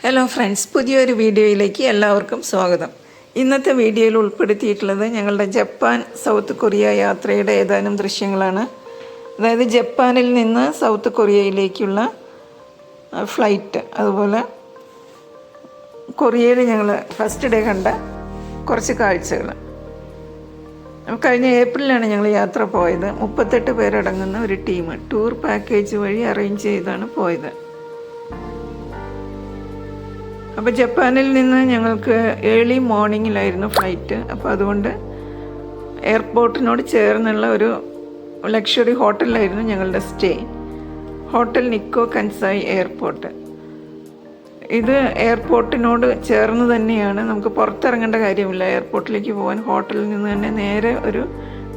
Hello friends, പുതിയൊരു വീഡിയോയിലേക്ക് എല്ലാവർക്കും സ്വാഗതം. ഇന്നത്തെ വീഡിയോയിൽ ഉൾപ്പെടുത്തിയിട്ടുള്ളത് ഞങ്ങളുടെ ജപ്പാൻ സൗത്ത് കൊറിയ യാത്രയുടെ ഏതാനും ദൃശ്യങ്ങളാണ്. അതായത് ജപ്പാനിൽ നിന്ന് സൗത്ത് കൊറിയയിലേക്കുള്ള ഫ്ലൈറ്റ്, അതുപോലെ കൊറിയയിൽ ഞങ്ങൾ ഫസ്റ്റ് ഡേ കണ്ട കുറച്ച് കാഴ്ചകൾ. കഴിഞ്ഞ ഏപ്രിലാണ് ഞങ്ങൾ യാത്ര പോയത്. 38 പേരടങ്ങുന്ന ഒരു ടീം ടൂർ പാക്കേജ് വഴി അറേഞ്ച് ചെയ്താണ് പോയത്. അപ്പോൾ ജപ്പാനിൽ നിന്ന് ഞങ്ങൾക്ക് ഏർലി മോർണിംഗിലായിരുന്നു ഫ്ലൈറ്റ്. അപ്പോൾ അതുകൊണ്ട് എയർപോർട്ടിനോട് ചേർന്നുള്ള ഒരു ലക്ഷറി ഹോട്ടലിലായിരുന്നു ഞങ്ങളുടെ സ്റ്റേ. ഹോട്ടൽ നിക്കോ കൻസായി എയർപോർട്ട്. ഇത് എയർപോർട്ടിനോട് ചേർന്ന് തന്നെയാണ്. നമുക്ക് പുറത്തിറങ്ങേണ്ട കാര്യമില്ല. എയർപോർട്ടിലേക്ക് പോകാൻ ഹോട്ടലിൽ നിന്ന് തന്നെ നേരെ ഒരു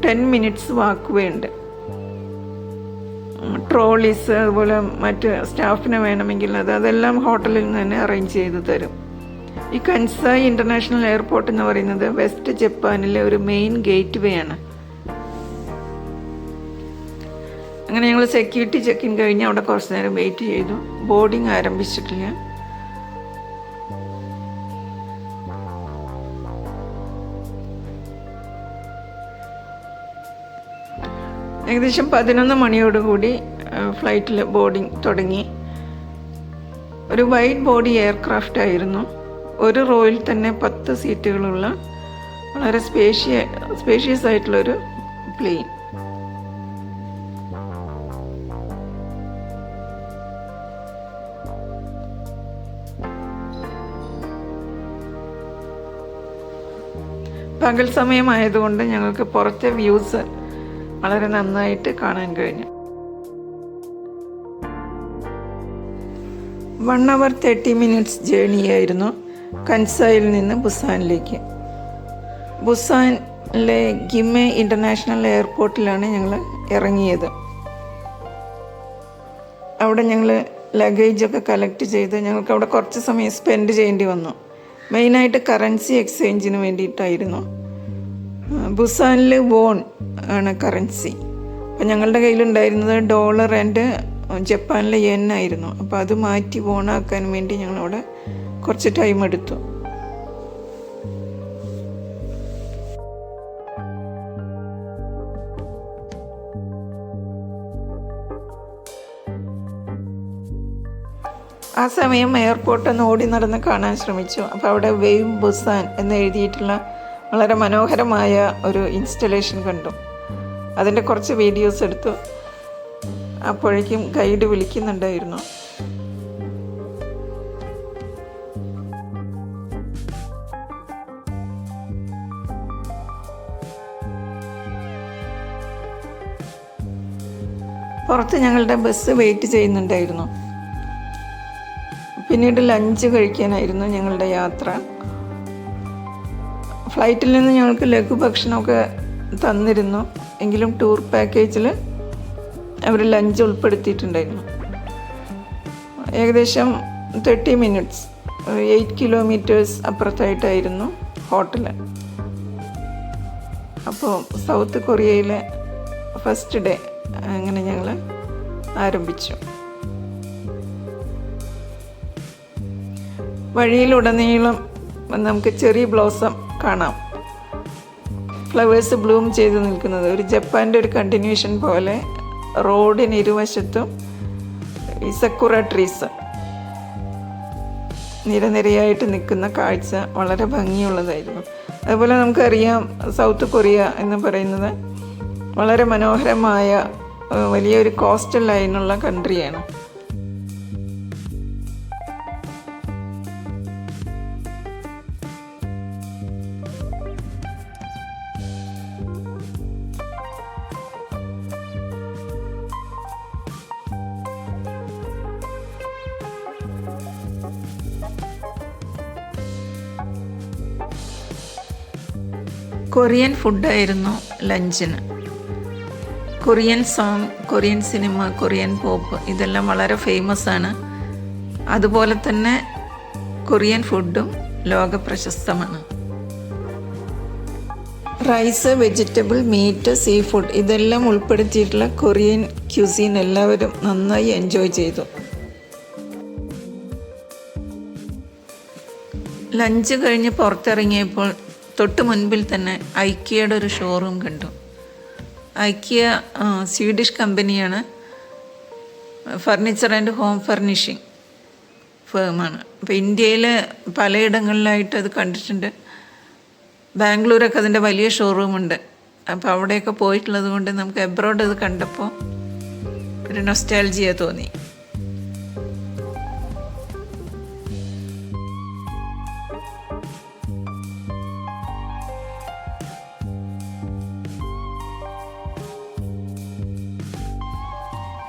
10 മിനിറ്റ്സ് വാക്ക് വേ ഉണ്ട്. ട്രോളീസ്, അതുപോലെ മറ്റ് സ്റ്റാഫിനെ വേണമെങ്കിൽ അതെല്ലാം ഹോട്ടലിൽ നിന്ന് തന്നെ അറേഞ്ച് ചെയ്ത് തരും. ഈ കൻസായി ഇൻ്റർനാഷണൽ എയർപോർട്ട് എന്ന് പറയുന്നത് വെസ്റ്റ് ജപ്പാനിലെ ഒരു മെയിൻ ഗേറ്റ് വേ ആണ്. അങ്ങനെ ഞങ്ങൾ സെക്യൂരിറ്റി ചെക്ക് ഇൻ കഴിഞ്ഞ് അവിടെ കുറച്ച് നേരം വെയിറ്റ് ചെയ്തു. ബോർഡിങ് ആരംഭിച്ചിട്ടില്ല. ഏകദേശം 11 മണിയോടുകൂടി ഫ്ലൈറ്റിൽ ബോർഡിങ് തുടങ്ങി. ഒരു വൈഡ് ബോഡി എയർക്രാഫ്റ്റ് ആയിരുന്നു. ഒരു റോയിൽ തന്നെ 10 സീറ്റുകളുള്ള വളരെ സ്പേഷ്യസ് ആയിട്ടുള്ളൊരു പ്ലെയിൻ. പകൽ സമയമായതുകൊണ്ട് ഞങ്ങൾക്ക് പുറത്തെ വ്യൂസ് വളരെ നന്നായിട്ട് കാണാൻ കഴിഞ്ഞു. 1 hour 30 minutes ജേണിയായിരുന്നു കൻസായിൽ നിന്ന് ബുസാനിലേക്ക്. ബുസാനിലെ ഗിമെ ഇൻ്റർനാഷണൽ എയർപോർട്ടിലാണ് ഞങ്ങൾ ഇറങ്ങിയത്. അവിടെ ഞങ്ങൾ ലഗേജൊക്കെ കളക്ട് ചെയ്ത് ഞങ്ങൾക്ക് അവിടെ കുറച്ച് സമയം സ്പെൻഡ് ചെയ്യേണ്ടി വന്നു. മെയിനായിട്ട് കറൻസി എക്സ്ചേഞ്ചിന് വേണ്ടിയിട്ടായിരുന്നു. ബുസാനിൽ വോൺ ആണ് കറൻസി. അപ്പം ഞങ്ങളുടെ കയ്യിലുണ്ടായിരുന്നത് ഡോളർ ആൻഡ് ജപ്പാനിലെ യെൻ ആയിരുന്നു. അപ്പോൾ അത് മാറ്റി വോണാക്കാൻ വേണ്ടി ഞങ്ങളവിടെ കുറച്ച് ടൈം എടുത്തു. ആ സമയം എയർപോർട്ടൊന്ന് ഓടി നടന്ന് കാണാൻ ശ്രമിച്ചു. അപ്പോൾ അവിടെ വെയ്വ് ബുസാൻ എന്ന് എഴുതിയിട്ടുള്ള വളരെ മനോഹരമായ ഒരു ഇൻസ്റ്റലേഷൻ കണ്ടു. അതിൻ്റെ കുറച്ച് വീഡിയോസ് എടുത്തു. അപ്പോഴേക്കും ഗൈഡ് വിളിക്കുന്നുണ്ടായിരുന്നു. പുറത്ത് ഞങ്ങളുടെ ബസ് വെയിറ്റ് ചെയ്യുന്നുണ്ടായിരുന്നു. പിന്നീട് ലഞ്ച് കഴിക്കാനായിരുന്നു ഞങ്ങളുടെ യാത്ര. ഫ്ലൈറ്റിൽ നിന്ന് ഞങ്ങൾക്ക് ലഘുഭക്ഷണമൊക്കെ തന്നിരുന്നു. എങ്കിലും ടൂർ പാക്കേജിൽ അവർ ലഞ്ച് ഉൾപ്പെടുത്തിയിട്ടുണ്ടായിരുന്നു. ഏകദേശം 30 മിനിറ്റ്സ് 8 കിലോമീറ്റേഴ്സ് അപ്പുറത്തായിട്ടായിരുന്നു ഹോട്ടൽ. അപ്പോൾ സൗത്ത് കൊറിയയിലെ ഫസ്റ്റ് ഡേ അങ്ങനെ ഞങ്ങൾ ആരംഭിച്ചു. വഴിയിലുടനീളം നമുക്ക് ചെറി ബ്ലോസം കാണാം. ഫ്ലവേഴ്സ് ബ്ലൂം ചെയ്ത് നിൽക്കുന്നത് ഒരു ജപ്പാൻ്റെ ഒരു കണ്ടിന്യൂഷൻ പോലെ. റോഡിന് ഇരുവശത്തും ഈ സക്കുറ ട്രീസ് നിരനിരയായിട്ട് നിൽക്കുന്ന കാഴ്ച വളരെ ഭംഗിയുള്ളതായിരുന്നു. അതുപോലെ നമുക്കറിയാം സൗത്ത് കൊറിയ എന്ന് പറയുന്നത് വളരെ മനോഹരമായ വലിയൊരു കോസ്റ്റൽ ലൈനുള്ള കൺട്രിയാണ്. കൊറിയൻ ഫുഡായിരുന്നു ലഞ്ചിന്. Korean song, Korean cinema, Korean pop ഇതെല്ലാം വളരെ ഫേമസ് ആണ്. അതുപോലെ തന്നെ കൊറിയൻ ഫുഡും ലോക പ്രശസ്തമാണ്. Rice, vegetable, meat, seafood ഇതെല്ലാം ഉൾപ്പെടുത്തിയിട്ടുള്ള കൊറിയൻ ക്യൂസീൻ എല്ലാവരും നന്നായി എൻജോയ് ചെയ്തു. ലഞ്ച് കഴിഞ്ഞ് പുറത്തിറങ്ങിയപ്പോൾ തൊട്ട് മുൻപിൽ തന്നെ ഐക്കിയയുടെ ഒരു ഷോറൂം കണ്ടു. ഐക്കിയ സ്വീഡിഷ് കമ്പനിയാണ്. ഫർണിച്ചർ ആൻഡ് ഹോം ഫർണിഷിങ് ഫേമാണ്. അപ്പോൾ ഇന്ത്യയിൽ പലയിടങ്ങളിലായിട്ട് അത് കണ്ടിട്ടുണ്ട്. ബാംഗ്ലൂരൊക്കെ അതിൻ്റെ വലിയ ഷോറൂമുണ്ട്. അപ്പോൾ അവിടെയൊക്കെ പോയിട്ടുള്ളത് കൊണ്ട് നമുക്ക് എബ്രോഡ് അത് കണ്ടപ്പോൾ ഒരു നൊസ്റ്റാൾജിയ തോന്നി.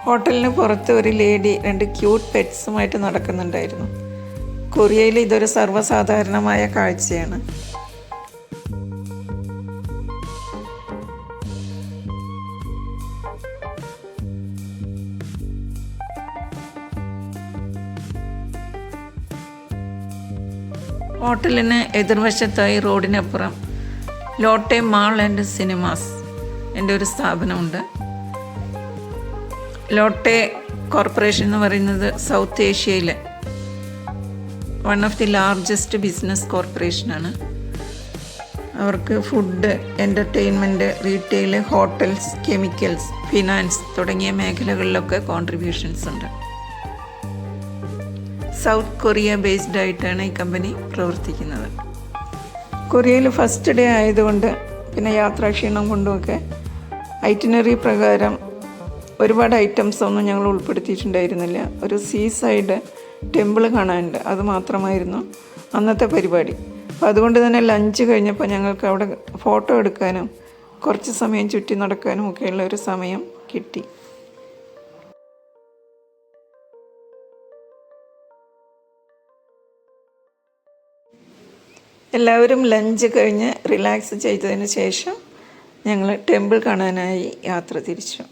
ഹോട്ടലിന് പുറത്ത് ഒരു ലേഡി 2 ക്യൂട്ട് പെറ്റ്സുമായിട്ട് നടക്കുന്നുണ്ടായിരുന്നു. കൊറിയയിൽ ഇതൊരു സർവ്വസാധാരണമായ കാഴ്ചയാണ്. ഹോട്ടലിന് എതിർവശത്തായി റോഡിനപ്പുറം ലോട്ടെ മാൾ ആൻഡ് സിനിമാസ് എൻ്റെ ഒരു സ്ഥാപനമുണ്ട്. ലോട്ടെ കോർപ്പറേഷൻ എന്ന് പറയുന്നത് സൗത്ത് ഏഷ്യയിലെ one of the largest business കോർപ്പറേഷനാണ്. അവർക്ക് food, entertainment, retail, hotels, chemicals, finance തുടങ്ങിയ മേഖലകളിലൊക്കെ കോൺട്രിബ്യൂഷൻസ് ഉണ്ട്. സൗത്ത് കൊറിയ ബേസ്ഡ് ആയിട്ടാണ് ഈ കമ്പനി പ്രവർത്തിക്കുന്നത്. കൊറിയയിൽ ഫസ്റ്റ് ഡേ ആയതുകൊണ്ട് പിന്നെ യാത്രാക്ഷീണം കൊണ്ടുമൊക്കെ ഐറ്റിനറി പ്രകാരം ഒരുപാട് ഐറ്റംസ് ഒന്നും ഞങ്ങൾ ഉൾപ്പെടുത്തിയിട്ടുണ്ടായിരുന്നില്ല. ഒരു സീ സൈഡ് ടെമ്പിൾ കാണാനുണ്ട്, അത് മാത്രമായിരുന്നു അന്നത്തെ പരിപാടി. അപ്പോൾ അതുകൊണ്ട് തന്നെ ലഞ്ച് കഴിഞ്ഞപ്പോൾ ഞങ്ങൾക്ക് അവിടെ ഫോട്ടോ എടുക്കാനും കുറച്ച് സമയം ചുറ്റി നടക്കാനും ഒക്കെയുള്ള ഒരു സമയം കിട്ടി. എല്ലാവരും ലഞ്ച് കഴിഞ്ഞ് റിലാക്സ് ചെയ്തതിന് ശേഷം ഞങ്ങൾ ടെമ്പിൾ കാണാനായി യാത്ര തിരിച്ചു.